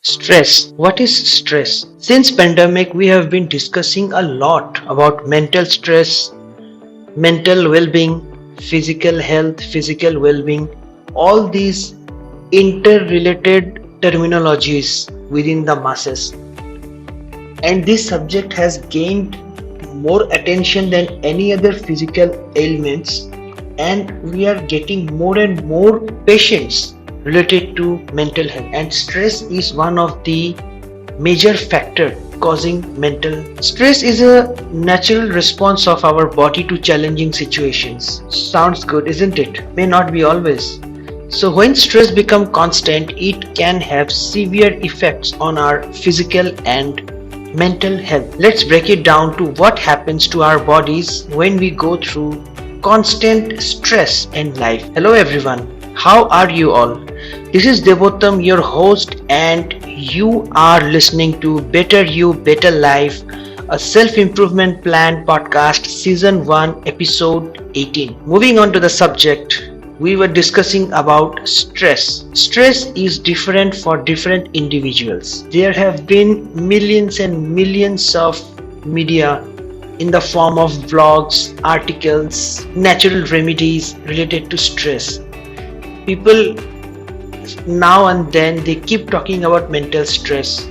Stress. What is stress? Since pandemic, we have been discussing a lot about mental stress, mental well-being, physical health, physical well-being, all these interrelated terminologies within the masses. And this subject has gained more attention than any other physical ailments, and we are getting more and more patients related to mental health, and stress is one of the major factor causing mental stress. Is a natural response of our body to challenging situations. Sounds good, isn't it? May not be always. So when stress becomes constant, it can have severe effects on our physical and mental health. Let's break it down to what happens to our bodies when we go through constant stress in life. Hello everyone, how are you all? This is Devottam, your host, and you are listening to Better You, Better Life, a self-improvement plan podcast, season 1, episode 18. Moving on to the subject, we were discussing about stress. Stress is different for different individuals. There have been millions and millions of media in the form of vlogs, articles, natural remedies related to stress. People now and then they keep talking about mental stress.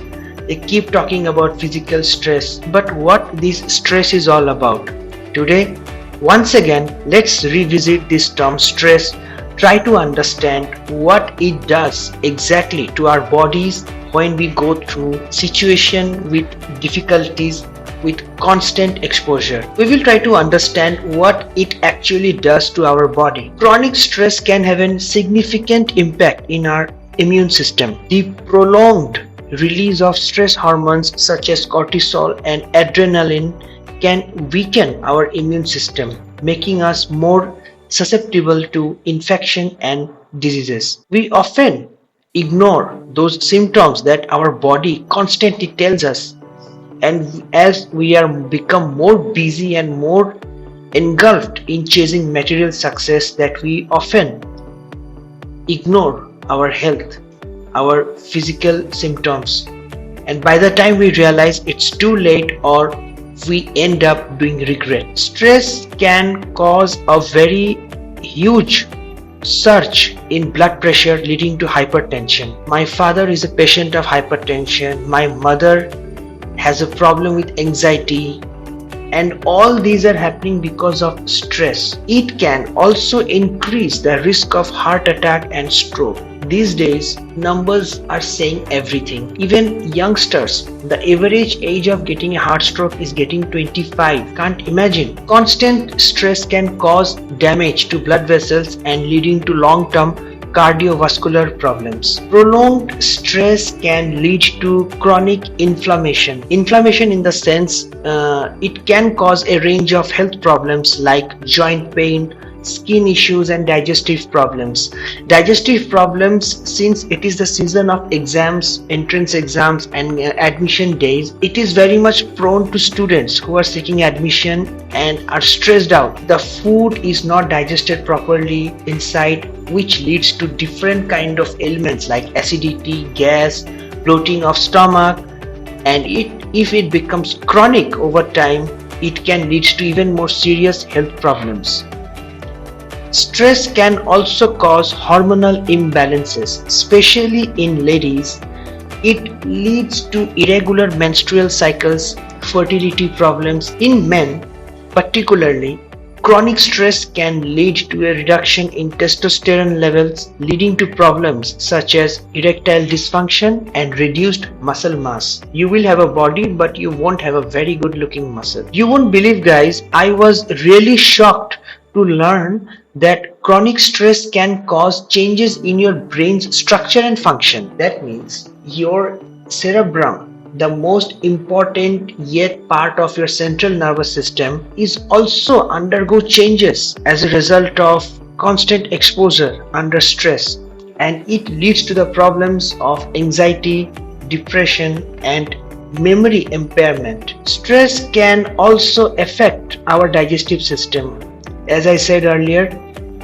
They keep talking about physical stress. But what this stress is all about? Today, once again, let's revisit this term stress, try to understand what it does exactly to our bodies when we go through situation with difficulties, with constant exposure. We will try to understand what it actually does to our body. Chronic stress can have a significant impact in our immune system. The prolonged release of stress hormones such as cortisol and adrenaline can weaken our immune system, making us more susceptible to infection and diseases. We often ignore those symptoms that our body constantly tells us, and as we are become more busy and more engulfed in chasing material success, that we often ignore our health, our physical symptoms, and by the time we realize, it's too late, or we end up doing regret. Stress can cause a very huge surge in blood pressure, leading to hypertension. My father is a patient of hypertension. My mother has a problem with anxiety, and all these are happening because of stress. It can also increase the risk of heart attack and stroke. These days, numbers are saying everything. Even youngsters, the average age of getting a heart stroke is getting 25. Can't imagine. Constant stress can cause damage to blood vessels and leading to long-term cardiovascular problems. Prolonged stress can lead to chronic inflammation. Inflammation in the sense it can cause a range of health problems like joint pain, skin issues, and digestive problems. Digestive problems, since it is the season of exams, entrance exams and admission days, it is very much prone to students who are seeking admission and are stressed out. The food is not digested properly inside, which leads to different kind of ailments like acidity, gas, bloating of stomach, and if it becomes chronic over time, it can lead to even more serious health problems. Stress can also cause hormonal imbalances, especially in ladies. It leads to irregular menstrual cycles, fertility problems. In men, particularly, chronic stress can lead to a reduction in testosterone levels, leading to problems such as erectile dysfunction and reduced muscle mass. You will have a body, but you won't have a very good looking muscle. You won't believe, guys, I was really shocked to learn that chronic stress can cause changes in your brain's structure and function. That means your cerebrum, the most important yet part of your central nervous system, is also undergo changes as a result of constant exposure under stress, and it leads to the problems of anxiety, depression, and memory impairment. Stress can also affect our digestive system. As I said earlier,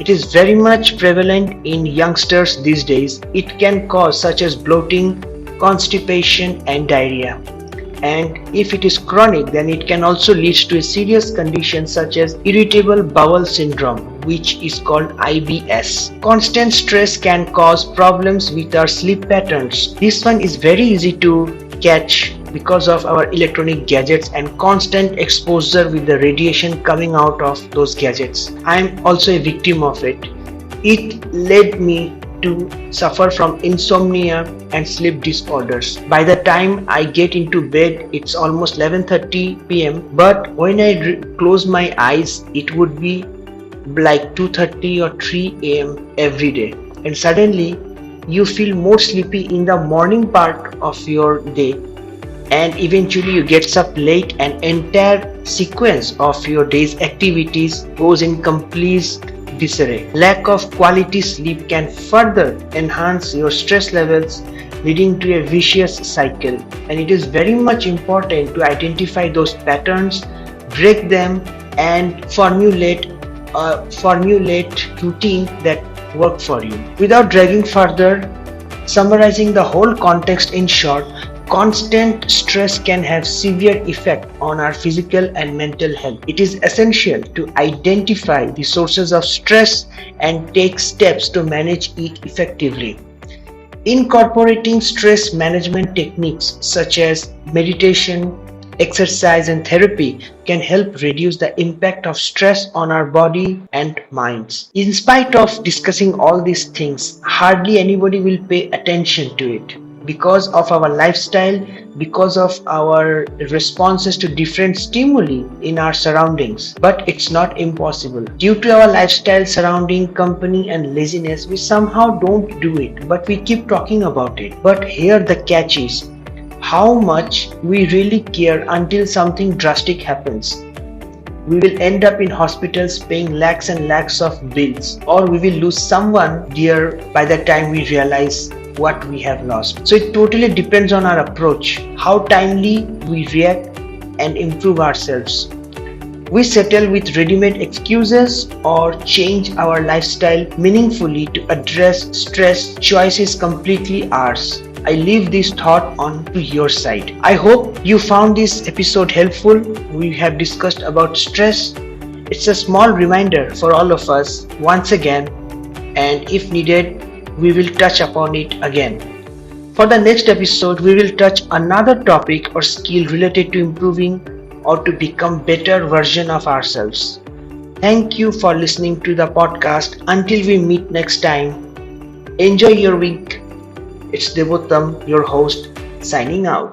it is very much prevalent in youngsters these days. It can cause such as bloating, constipation, and diarrhea. And if it is chronic, then it can also lead to a serious condition such as irritable bowel syndrome, which is called IBS. Constant stress can cause problems with our sleep patterns. This one is very easy to catch because of our electronic gadgets and constant exposure with the radiation coming out of those gadgets. I am also a victim of it. It led me to suffer from insomnia and sleep disorders. By the time I get into bed, it's almost 11:30 p.m. But when I close my eyes, it would be like 2:30 or 3 a.m. every day. And suddenly, you feel more sleepy in the morning part of your day, and eventually you get up late and entire sequence of your day's activities goes in complete disarray. Lack of quality sleep can further enhance your stress levels, leading to a vicious cycle. And it is very much important to identify those patterns, break them, and formulate routine that work for you. Without dragging further, summarizing the whole context in short, constant stress can have severe effect on our physical and mental health. It is essential to identify the sources of stress and take steps to manage it effectively. Incorporating stress management techniques such as meditation, exercise, and therapy can help reduce the impact of stress on our body and minds. In spite of discussing all these things, hardly anybody will pay attention to it because of our lifestyle, because of our responses to different stimuli in our surroundings. But it's not impossible. Due to our lifestyle, surrounding, company, and laziness, we somehow don't do it, but we keep talking about it. But here the catch is how much we really care until something drastic happens. We will end up in hospitals paying lakhs and lakhs of bills, or we will lose someone dear by the time we realize what we have lost. So it totally depends on our approach, how timely we react and improve ourselves. We settle with ready-made excuses or change our lifestyle meaningfully to address stress. Choice is completely ours. I leave this thought on to your side. I hope you found this episode helpful. We have discussed about stress. It's a small reminder for all of us once again, and if needed, we will touch upon it again. For the next episode, we will touch another topic or skill related to improving or to become better version of ourselves. Thank you for listening to the podcast. Until we meet next time, enjoy your week. It's Devottam, your host, signing out.